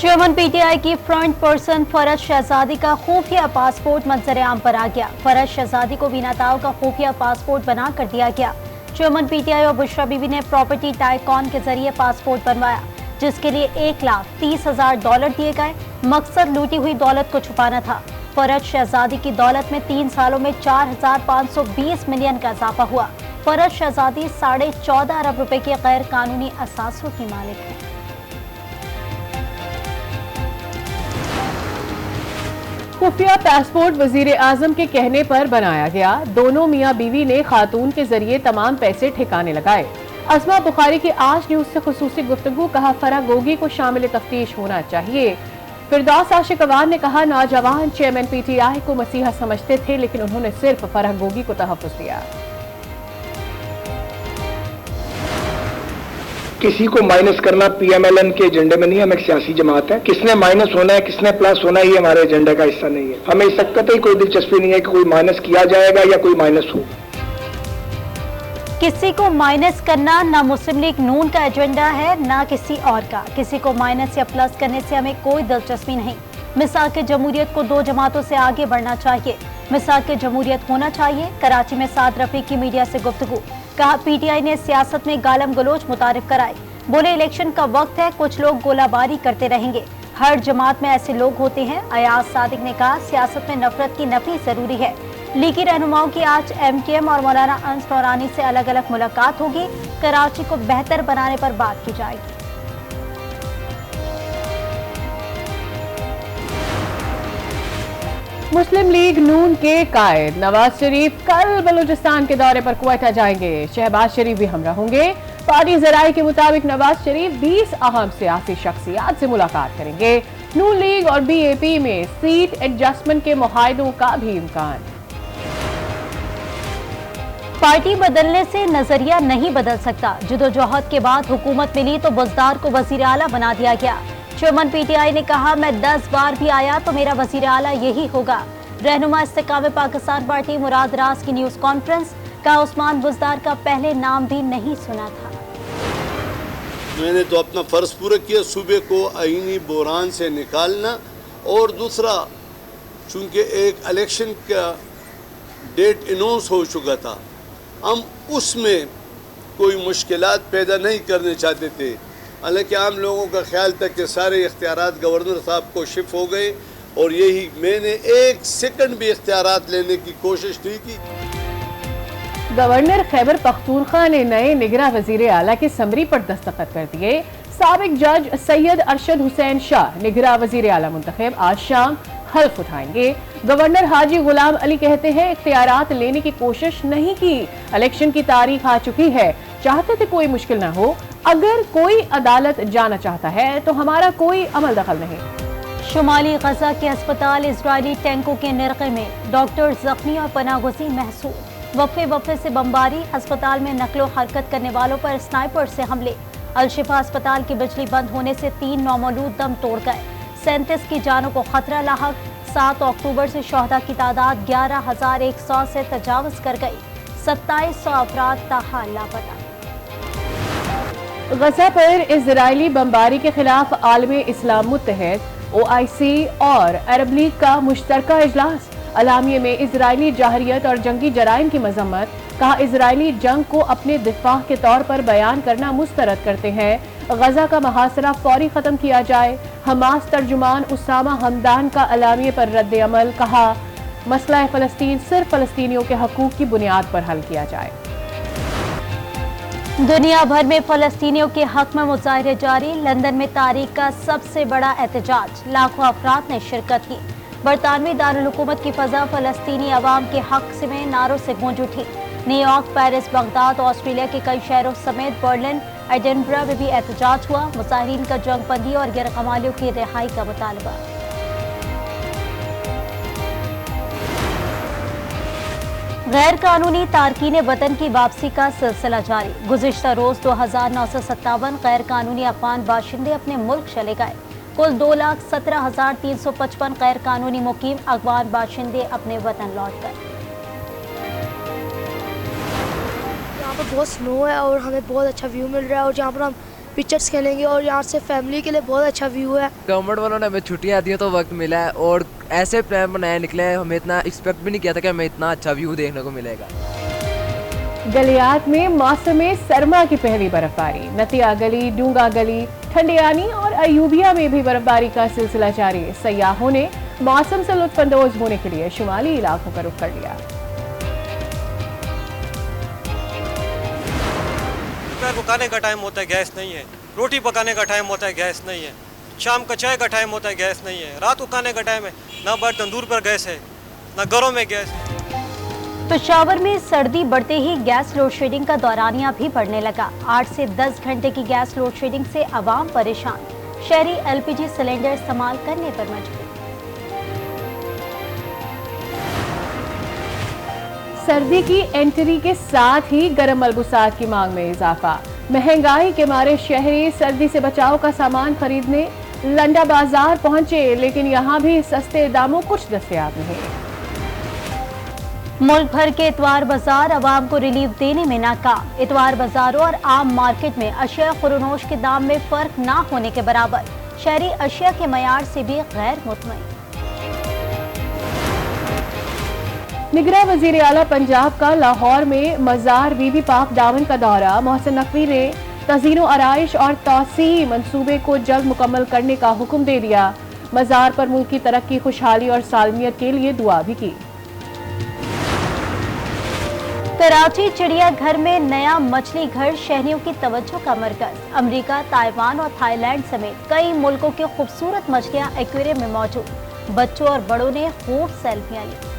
Chairman PTI की front person फरज शहजादी का खुफिया पासपोर्ट मंजर-ए-आम पर आ गया। फरज शहजादी को बीनाताओं का खुफिया पासपोर्ट बना कर दिया गया। चेयरमैन पीटीआई और बुशरा बीबी ने प्रॉपर्टी टाइकॉन के जरिए पासपोर्ट बनवाया, जिसके लिए $1,30,000 दिए गए। मकसद लूटी हुई दौलत को छुपाना था। फरज शहजादी की दौलत में 3 सालों में 4,520 मिलियन का इजाफा हुआ। फरज शहजादी 14.5 अरब रुपए के गैर कानूनी असासों की मालिक है। खुफिया पासपोर्ट वजीर आजम के कहने पर बनाया गया। दोनों मियाँ बीवी ने खातून के जरिए तमाम पैसे ठिकाने लगाए। अज़मा बुखारी की आज न्यूज से खुसूसी गुफ्तगू, कहा फराह गोगी को शामिल तफ्तीश होना चाहिए। फिरदौस आशिक अवान ने कहा नौजवान चेयरमैन पीटीआई को मसीहा समझते थे, लेकिन उन्होंने सिर्फ फराह गोगी को तहफ़्फ़ुज़ दिया। किसी को माइनस करना पीएमएलएन के एजेंडे में नहीं है। हम एक सियासी जमात है। किसने माइनस होना है, किसने प्लस होना है, ये हमारे एजेंडे का हिस्सा नहीं है। हमें इस वक्त ही कोई दिलचस्पी नहीं है कि कोई माइनस किया जाएगा या कोई माइनस हो। किसी को माइनस करना ना मुस्लिम लीग नून का एजेंडा है, ना किसी और का। किसी को माइनस या प्लस करने से हमें कोई दिलचस्पी नहीं। मिसाक जमहूरियत को 2 जमातों से आगे बढ़ना चाहिए। मिसाक जमहूरियत होना चाहिए। कराची में साद रफीक की मीडिया से गुफ्तगू, कहा पीटीआई ने सियासत में गालम गलोच मुतारिफ कराए। बोले इलेक्शन का वक्त है, कुछ लोग गोलाबारी करते रहेंगे। हर जमात में ऐसे लोग होते हैं। अयाज सादिक ने कहा सियासत में नफरत की नफी जरूरी है। लीगी रहनुमाओं की आज एमकेएम और मौलाना अंस नौरानी से अलग अलग मुलाकात होगी। कराची को बेहतर बनाने पर बात की जाएगी। मुस्लिम लीग नून के कायद नवाज शरीफ कल बलूचिस्तान के दौरे पर क्वेटा जाएंगे। शहबाज शरीफ भी हमरा होंगे। पार्टी जराये के मुताबिक नवाज शरीफ 20 अहम सियासी शख्सियात से मुलाकात करेंगे। नून लीग और बीएपी में सीट एडजस्टमेंट के मुआहदों का भी इम्कान। पार्टी बदलने से नजरिया नहीं बदल सकता। जदोजहद के बाद हुकूमत मिली तो बुज़दार को वजीर आला बना दिया गया। चेयरमैन पीटीआई ने कहा मैं 10 बार भी आया तो मेरा वजीर आला यही होगा। रहनुमा इस्तेकाम पाकिस्तान पार्टी मुराद राज की न्यूज कॉन्फ्रेंस, का उस्मान बुज़दार का पहले नाम भी नहीं सुना था। मैंने तो अपना फर्ज पूरा किया, सूबे को आईनी बहरान से निकालना, और दूसरा चूंकि एक इलेक्शन का डेट अनाउंस हो चुका था, हम उसमें कोई मुश्किलात पैदा नहीं करने चाहते थे। हालांकि आम लोगों का ख्याल था कि सारे इख्तियारात गवर्नर साहब को शिफ्ट हो गए, और यही मैंने 1 सेकंड भी इख्तियारात लेने की कोशिश नहीं की। गवर्नर खैबर पख्तूनख्वा ने नए निगरां वजीर आला की समरी पर दस्तखत कर दिए। साबिक जज सैयद अरशद हुसैन शाह निगरां वजीर आला मुंतखब आज शाम हल्फ उठाएंगे। गवर्नर हाजी गुलाम अली कहते हैं इख्तियारात लेने की कोशिश नहीं की, इलेक्शन की तारीख आ चुकी है, चाहते थे कोई मुश्किल ना हो। अगर कोई अदालत जाना चाहता है तो हमारा कोई अमल दखल नहीं। शुमाली गजा के अस्पताल इजरायली टैंकों के निरके में डॉक्टर जख्मी और पनागुज़ी महसूस। वक्फे से बमबारी। अस्पताल में नकलो हरकत करने वालों पर स्नाइपर से हमले। अलशिफा अस्पताल की बिजली बंद होने से 3 नौमौलूद दम तोड़ गए। 37 की जानों को खतरा लाहक। 7 अक्टूबर से शोहदा की तादाद 11,100 से तजावज़ कर गई। 2700 अफराद ताहाल लापता। गजा पर इजरायली बमबारी के खिलाफ आलमी इस्लाम मुत्तहद, OIC और अरब लीग का मुश्तरका इजलास। अलामिये में इजरायली जाहरियत और जंगी जराइम की मजम्मत। कहा इजरायली जंग को अपने दिफा के तौर पर बयान करना मुस्तरद करते हैं। गजा का मुहासरा फौरी खत्म किया जाए। हमास तर्जुमान उसामा हमदान का अलामिये पर रद्द अमल। कहा मसला फ़लस्तीन सिर्फ फ़लस्तीनियों के हकूक की बुनियाद पर हल किया जाए। दुनिया भर में फ़लस्तीनियों के हक में मुजाहिरे जारी। लंदन में तारीख का सबसे बड़ा एहतजाज, लाखों अफराद ने शिरकत की। बरतानवी दारुल हुकूमत की फ़ज़ा फ़लस्तीनी अवाम के हक में नारों से गूंज उठी। न्यूयॉर्क, पेरिस, बगदाद, ऑस्ट्रेलिया के कई शहरों समेत बर्लिन, एडिनबरा में भी एहतजाज हुआ। मुजाहिरीन का जंगबंदी और गिरकमालियों की रिहाई का मुतालबा। गैर कानूनी तारकीन वतन की वापसी का सिलसिला जारी। गुज़िश्ता रोज 2,957 गैर कानूनी अफगान बाशिंदे अपने मुल्क चले गए। कुल 2,17,355 गैर कानूनी मुकीम अफगान बाशिंदे अपने वतन लौट गए। यहाँ पर बहुत स्नो है और हमें बहुत अच्छा व्यू मिल रहा है, और जहाँ पर हम पिक्चर्स खेलेंगे और यहाँ से फैमिली के लिए बहुत अच्छा व्यू है। गवर्नमेंट वालों ने हमें छुट्टियाँ दी हैं तो वक्त मिला है और ऐसे प्लान बनाए निकले हैं, हमें इतना एक्सपेक्ट भी नहीं किया था कि हमें इतना अच्छा व्यू देखने को मिलेगा। गलियात में मौसम सरमा की पहली बर्फबारी, नतिया गली, डूंगा गली, ठंडियानी और अयूबिया में भी बर्फबारी का सिलसिला जारी। सयाहों ने मौसम से लुत्फानंदोज होने के लिए शुमाली इलाकों का रुख कर लिया। दोपहर पकाने का टाइम होता है, गैस नहीं है। रोटी पकाने का टाइम होता है, गैस नहीं है। शाम का चाय का टाइम होता है, गैस नहीं है। रात पकाने का टाइम है, ना बाहर तंदूर पर गैस है, ना घरों में गैस है। पेशावर में सर्दी बढ़ते ही गैस लोड शेडिंग का दौरानिया भी बढ़ने लगा। 8 से 10 घंटे की गैस लोड शेडिंग से आवाम परेशान, शहरी एलपीजी सिलेंडर इस्तेमाल करने पर मजबूर। सर्दी की एंट्री के साथ ही गर्म मलबूसात की मांग में इजाफा। महंगाई के मारे शहरी सर्दी से बचाव का सामान खरीदने लंडा बाजार पहुंचे, लेकिन यहां भी सस्ते दामों कुछ दस्तयाब नहीं। मुल्क भर के इतवार बाजार आवाम को रिलीफ देने में नाकाम। इतवार बाजारों और आम मार्केट में अशिया खुरनोश के दाम में फर्क ना होने के बराबर, शहरी अशिया के मयार से भी गैर मुतमईन। निगरान वजीर आला पंजाब का लाहौर में मजार बीबी पाक दामन का दौरा। मोहसिन नकवी ने तज़ीनो आराइश और तौसी मंसूबे को जल्द मुकम्मल करने का हुक्म दे दिया। मजार पर मुल्क की तरक्की, खुशहाली और सालमियत के लिए दुआ भी की। कराची चिड़ियाघर में नया मछली घर शहरियों की तवज्जो का मरकज। अमेरिका, ताइवान और थाईलैंड समेत कई मुल्कों की खूबसूरत मछलियां एक्वेरियम में मौजूद। बच्चों और बड़ों ने खूब सेल्फियां ली।